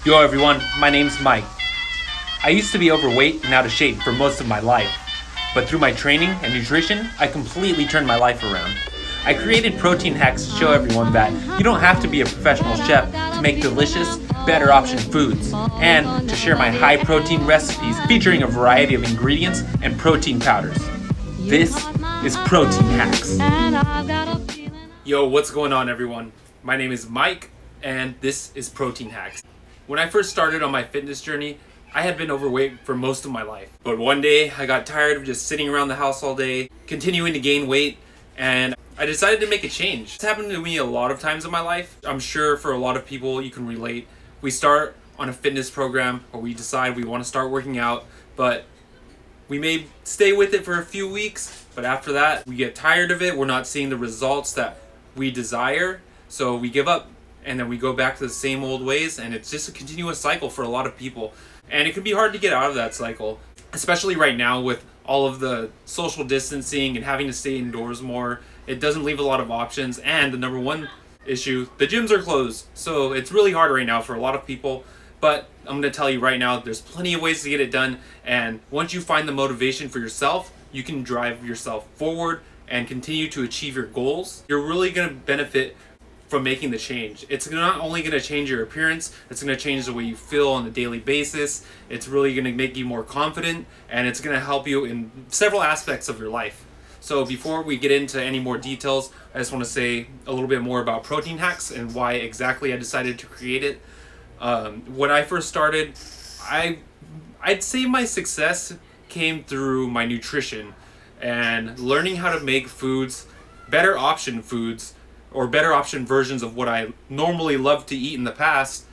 Yo everyone, my name's Mike. I used to be overweight and out of shape for most of my life, but through my training and nutrition, I completely turned my life around. I created Protein Hacks to show everyone that you don't have to be a professional chef to make delicious, better option foods, and to share my high protein recipes featuring a variety of ingredients and protein powders. This is Protein Hacks. Yo, what's going on everyone? My name is Mike, and this is Protein Hacks. When I first started on my fitness journey, I had been overweight for most of my life. But one day, I got tired of just sitting around the house all day, continuing to gain weight, and I decided to make a change. It's happened to me a lot of times in my life. I'm sure for a lot of people you can relate. We start on a fitness program, or we decide we want to start working out, but we may stay with it for a few weeks, but after that, we get tired of it. We're not seeing the results that we desire, so we give up. And then we go back to the same old ways, and it's just a continuous cycle for a lot of people. And it can be hard to get out of that cycle, especially right now with all of the social distancing and having to stay indoors more. It doesn't leave a lot of options, and the number one issue, the gyms are closed. So it's really hard right now for a lot of people, but I'm going to tell you right now, there's plenty of ways to get it done, and once you find the motivation for yourself, you can drive yourself forward and continue to achieve your goals. You're really going to benefit from making the change. It's not only going to change your appearance, it's going to change the way you feel on a daily basis. It's really going to make you more confident, and it's going to help you in several aspects of your life. So before we get into any more details, I just want to say a little bit more about Protein Hacks and why exactly I decided to create it. When I first started, I'd say my success came through my nutrition and learning how to make foods, better option foods, or better option versions of what I normally loved to eat in the past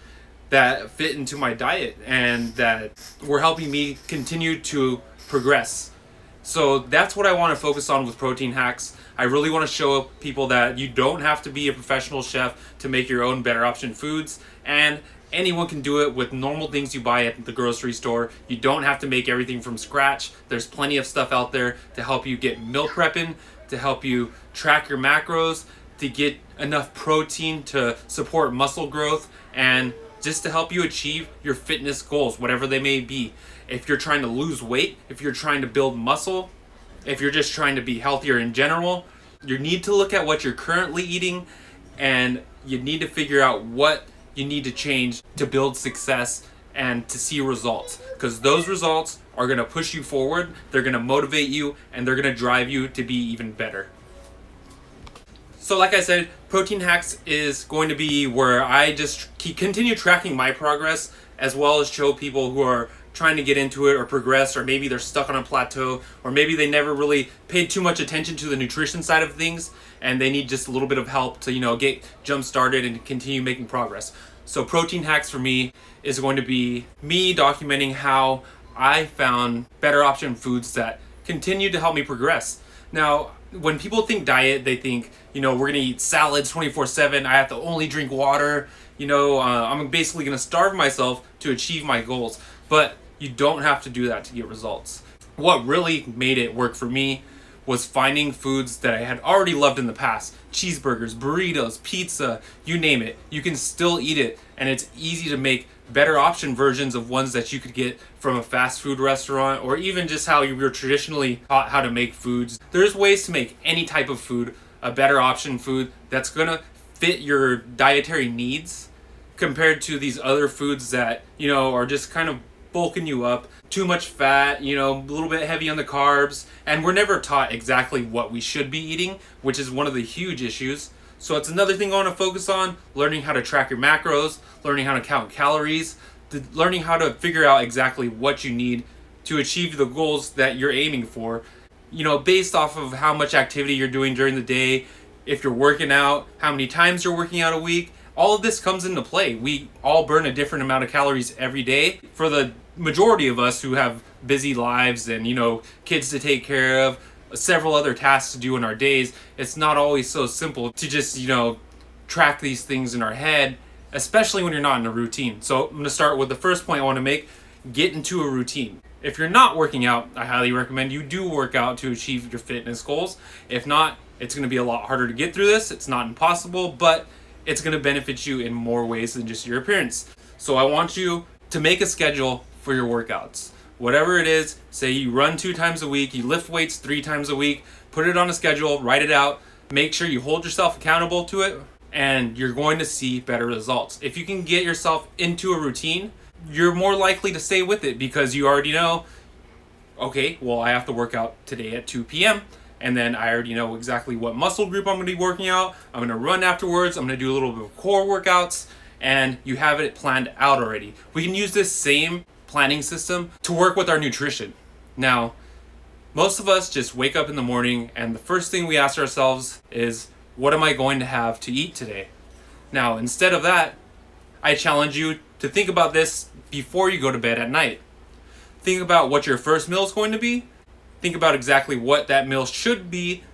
that fit into my diet and that were helping me continue to progress. So that's what I want to focus on with Protein Hacks. I really want to show people that you don't have to be a professional chef to make your own better option foods, and anyone can do it with normal things you buy at the grocery store. You don't have to make everything from scratch. There's plenty of stuff out there to help you get meal prepping, to help you track your macros, to get enough protein to support muscle growth, and just to help you achieve your fitness goals, whatever they may be. If you're trying to lose weight, if you're trying to build muscle, if you're just trying to be healthier in general, you need to look at what you're currently eating, and you need to figure out what you need to change to build success and to see results, because those results are going to push you forward, they're going to motivate you, and they're going to drive you to be even better. So like I said, Protein Hacks is going to be where I just continue tracking my progress, as well as show people who are trying to get into it or progress, or maybe they're stuck on a plateau, or maybe they never really paid too much attention to the nutrition side of things and they need just a little bit of help to, get jump started and continue making progress. So Protein Hacks for me is going to be me documenting how I found better option foods that continue to help me progress. Now, when people think diet, they think, we're going to eat salads 24/7. I have to only drink water. I'm basically going to starve myself to achieve my goals. But you don't have to do that to get results. What really made it work for me was finding foods that I had already loved in the past. Cheeseburgers, burritos, pizza, you name it. You can still eat it, and it's easy to make better option versions of ones that you could get from a fast food restaurant, or even just how you were traditionally taught how to make foods. There's ways to make any type of food a better option food that's gonna fit your dietary needs compared to these other foods that, are just kind of bulking you up. Too much fat, a little bit heavy on the carbs, and we're never taught exactly what we should be eating, which is one of the huge issues. So it's another thing I want to focus on, learning how to track your macros, learning how to count calories, learning how to figure out exactly what you need to achieve the goals that you're aiming for, based off of how much activity you're doing during the day, if you're working out, how many times you're working out a week. All of this comes into play. We all burn a different amount of calories every day. For the majority of us who have busy lives and, kids to take care of, several other tasks to do in our days, it's not always so simple to just, track these things in our head, especially when you're not in a routine. So I'm going to start with the first point I want to make: get into a routine. If you're not working out, I highly recommend you do work out to achieve your fitness goals. If not, it's going to be a lot harder to get through this. It's not impossible, but it's going to benefit you in more ways than just your appearance. So I want you to make a schedule for your workouts. Whatever it is, say you run 2 times a week, you lift weights 3 times a week, put it on a schedule, write it out, make sure you hold yourself accountable to it, and you're going to see better results. If you can get yourself into a routine, you're more likely to stay with it because you already know, okay, well, I have to work out today at 2 p.m. And then I already know exactly what muscle group I'm going to be working out. I'm going to run afterwards. I'm going to do a little bit of core workouts. And you have it planned out already. We can use this same planning system to work with our nutrition. Now, most of us just wake up in the morning and the first thing we ask ourselves is, what am I going to have to eat today? Now, instead of that, I challenge you to think about this before you go to bed at night. Think about what your first meal is going to be. Think about exactly what that meal should be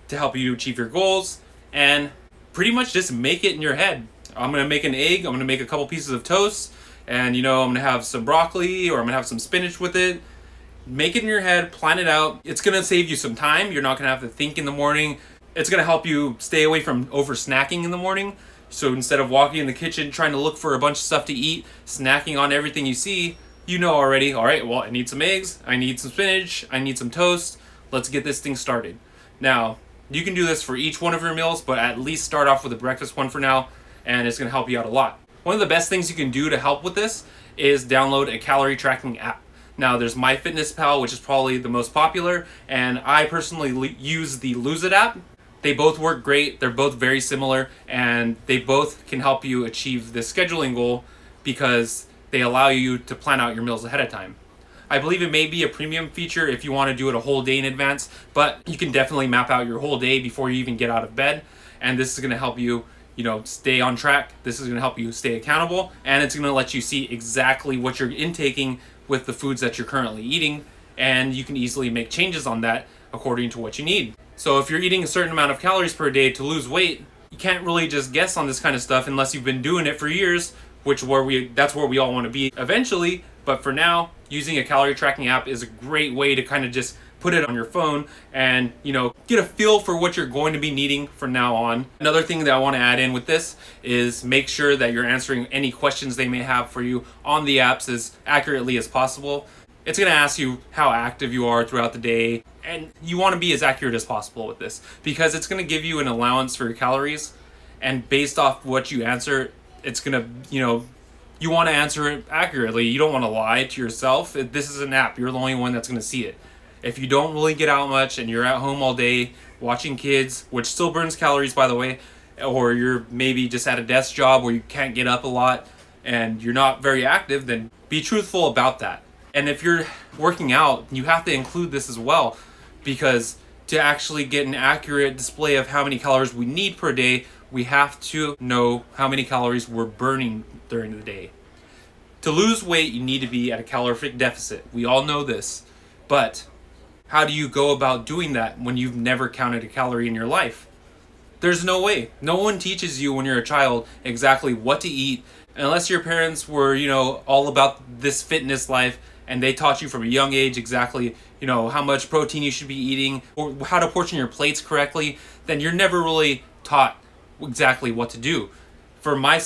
to help you achieve your goals, and pretty much just make it in your head. I'm going to make an egg, I'm going to make a couple pieces of toast, and I'm going to have some broccoli, or I'm going to have some spinach with it. Make it in your head, plan it out. It's going to save you some time. You're not going to have to think in the morning. It's going to help you stay away from over snacking in the morning. So instead of walking in the kitchen trying to look for a bunch of stuff to eat, snacking on everything you see, you know already, all right, well, I need some eggs, I need some spinach, I need some toast. Let's get this thing started. Now, you can do this for each one of your meals, but at least start off with a breakfast one for now, and it's going to help you out a lot. One of the best things you can do to help with this is download a calorie tracking app. Now, there's MyFitnessPal, which is probably the most popular, and I personally use the Lose It app. They both work great, they're both very similar, and they both can help you achieve this scheduling goal because they allow you to plan out your meals ahead of time. I believe it may be a premium feature if you want to do it a whole day in advance, but you can definitely map out your whole day before you even get out of bed, and this is going to help you, stay on track. This is going to help you stay accountable, and it's going to let you see exactly what you're intaking with the foods that you're currently eating, and you can easily make changes on that according to what you need. So if you're eating a certain amount of calories per day to lose weight, you can't really just guess on this kind of stuff unless you've been doing it for years, that's where we all want to be eventually. But for now, using a calorie tracking app is a great way to kind of just put it on your phone and get a feel for what you're going to be needing from now on. Another thing that I want to add in with this is make sure that you're answering any questions they may have for you on the apps as accurately as possible. It's going to ask you how active you are throughout the day, and you want to be as accurate as possible with this because it's going to give you an allowance for your calories, and based off what you answer, it's going to, you want to answer it accurately. You don't want to lie to yourself. This is an app. You're the only one that's going to see it. If you don't really get out much and you're at home all day watching kids, which still burns calories, by the way, or you're maybe just at a desk job where you can't get up a lot and you're not very active, then be truthful about that. And if you're working out, you have to include this as well, because to actually get an accurate display of how many calories we need per day, we have to know how many calories we're burning during the day. To lose weight, you need to be at a calorific deficit. We all know this. But how do you go about doing that when you've never counted a calorie in your life? There's no way. No one teaches you when you're a child exactly what to eat, unless your parents were, all about this fitness life and they taught you from a young age exactly, how much protein you should be eating or how to portion your plates correctly. Then you're never really taught exactly what to do. For my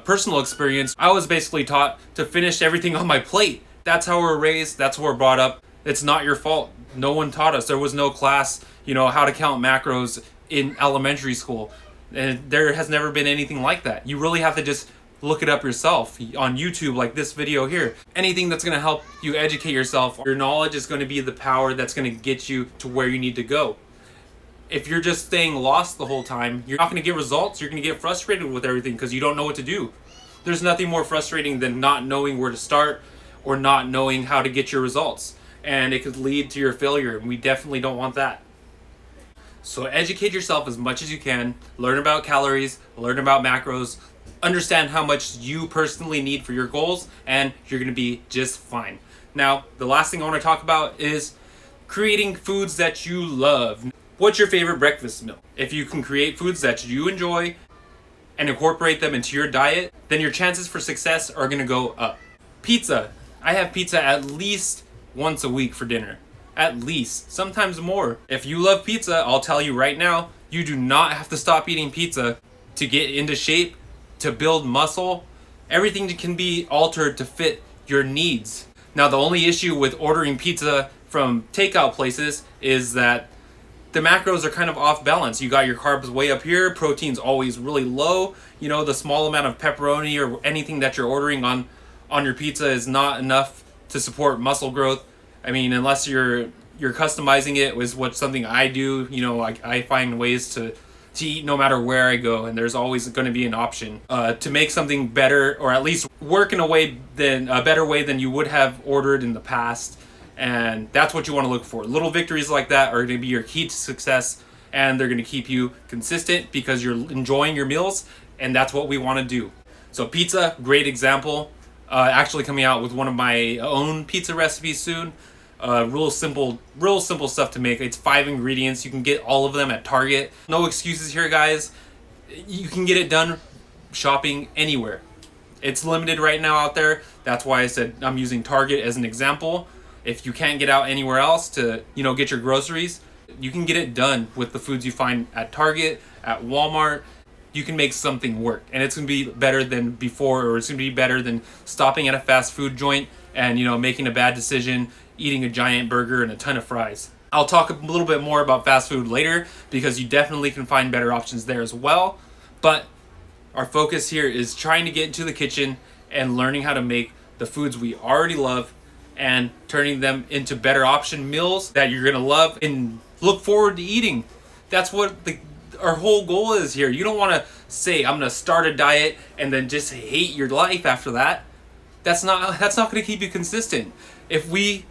personal experience, I was basically taught to finish everything on my plate. That's how we're raised. That's how we're brought up. It's not your fault. No one taught us. There was no class, how to count macros in elementary school. And there has never been anything like that. You really have to just look it up yourself on YouTube, like this video here. Anything that's going to help you educate yourself. Your knowledge is going to be the power that's going to get you to where you need to go. If you're just staying lost the whole time, you're not going to get results. You're going to get frustrated with everything because you don't know what to do. There's nothing more frustrating than not knowing where to start or not knowing how to get your results. And it could lead to your failure, and we definitely don't want that. So educate yourself as much as you can. Learn about calories, learn about macros, understand how much you personally need for your goals, and you're going to be just fine. Now, the last thing I want to talk about is creating foods that you love. What's your favorite breakfast meal? If you can create foods that you enjoy and incorporate them into your diet, then your chances for success are going to go up. Pizza. I have pizza at least once a week for dinner. At least. Sometimes more. If you love pizza, I'll tell you right now, you do not have to stop eating pizza to get into shape, to build muscle, Everything can be altered to fit your needs. Now, the only issue with ordering pizza from takeout places is that the macros are kind of off balance. You got your carbs way up here, protein's always really low. You know, the small amount of pepperoni or anything that you're ordering on your pizza is not enough to support muscle growth. I mean, unless you're customizing it, was what something I do. You know, I find ways to eat no matter where I go, and there's always going to be an option to make something better, or at least work in a better way than you would have ordered in the past. And that's what you want to look for. Little victories like that are going to be your key to success, and they're going to keep you consistent because you're enjoying your meals, and that's what we want to do. So pizza, great example. Actually coming out with one of my own pizza recipes soon. Real simple stuff to make. It's 5 ingredients. You can get all of them at Target. No excuses here, guys. You can get it done shopping anywhere. It's limited right now out there. That's why I said I'm using Target as an example. If you can't get out anywhere else to, get your groceries, you can get it done with the foods you find at Target, at Walmart. You can make something work, and it's going to be better than before, or it's going to be better than stopping at a fast food joint and, making a bad decision, eating a giant burger and a ton of fries. I'll talk a little bit more about fast food later because you definitely can find better options there as well. But our focus here is trying to get into the kitchen and learning how to make the foods we already love and turning them into better option meals that you're going to love and look forward to eating. That's what our whole goal is here. You don't want to say, I'm going to start a diet and then just hate your life after that. That's not going to keep you consistent. If we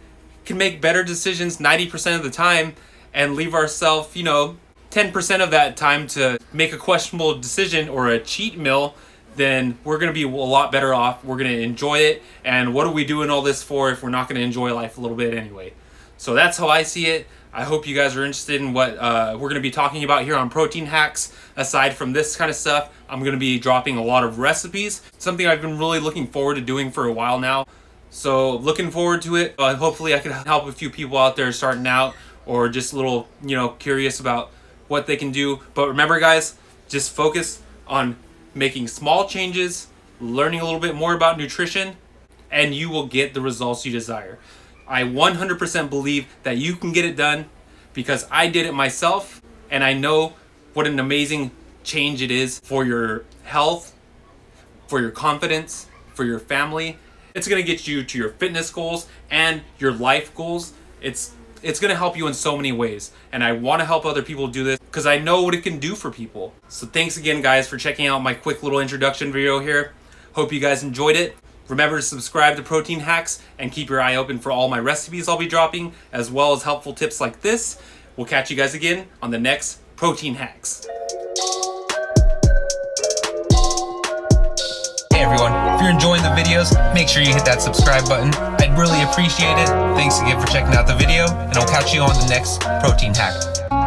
can make better decisions 90% of the time and leave ourselves, 10% of that time to make a questionable decision or a cheat meal, then we're going to be a lot better off. We're going to enjoy it. And what are we doing all this for if we're not going to enjoy life a little bit anyway? So that's how I see it. I hope you guys are interested in what we're going to be talking about here on Protein Hacks. Aside from this kind of stuff, I'm going to be dropping a lot of recipes, something I've been really looking forward to doing for a while now. So looking forward to it. Hopefully I can help a few people out there starting out or just a little, curious about what they can do. But remember, guys, just focus on making small changes, learning a little bit more about nutrition, and you will get the results you desire. I 100% believe that you can get it done because I did it myself, and I know what an amazing change it is for your health, for your confidence, for your family. It's going to get you to your fitness goals and your life goals. It's going to help you in so many ways, and I want to help other people do this because I know what it can do for people. So thanks again, guys, for checking out my quick little introduction video here. Hope you guys enjoyed it. Remember to subscribe to Protein Hacks and keep your eye open for all my recipes I'll be dropping, as well as helpful tips like this. We'll catch you guys again on the next Protein Hacks. Hey everyone, if you're enjoying the videos, make sure you hit that subscribe button. I'd really appreciate it. Thanks again for checking out the video, and I'll catch you on the next Protein Hack.